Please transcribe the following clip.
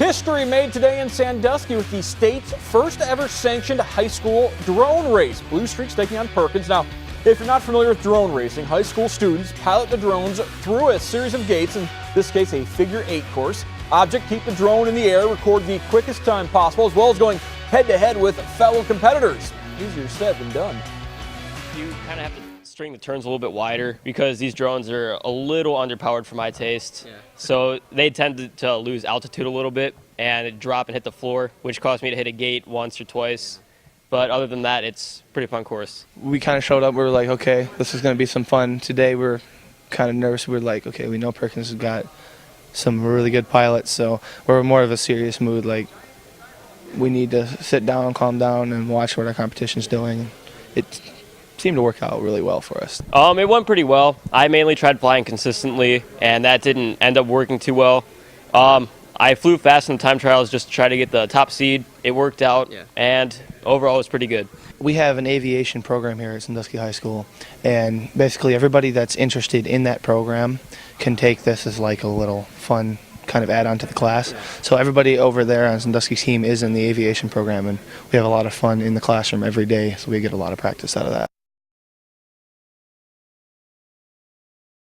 History made today in Sandusky with the state's first ever sanctioned high school drone race. Blue Streak's taking on Perkins. Now, if you're not familiar with drone racing, high school students pilot the drones through a series of gates, in this case a figure 8 course. Object, keep the drone in the air, record the quickest time possible, as well as going head-to-head with fellow competitors. Easier said than done. You kind of have to string the turns a little bit wider because these drones are a little underpowered for my taste. Yeah. So they tend to lose altitude a little bit and drop and hit the floor, which caused me to hit a gate once or twice. But other than that, it's a pretty fun course. We kind of showed up, we were like, okay, this is going to be some fun. Today we're kind of nervous. We're like, okay, we know Perkins has got some really good pilots, so we're more of a serious mood. Like, we need to sit down, calm down, and watch what our competition's doing. It seemed to work out really well for us. It went pretty well. I mainly tried flying consistently, and that didn't end up working too well. I flew fast in the time trials just to try to get the top seed. It worked out, and overall it was pretty good. We have an aviation program here at Sandusky High School, and basically everybody that's interested in that program can take this as like a little fun kind of add-on to the class. So everybody over there on Sandusky's team is in the aviation program, and we have a lot of fun in the classroom every day, so we get a lot of practice out of that.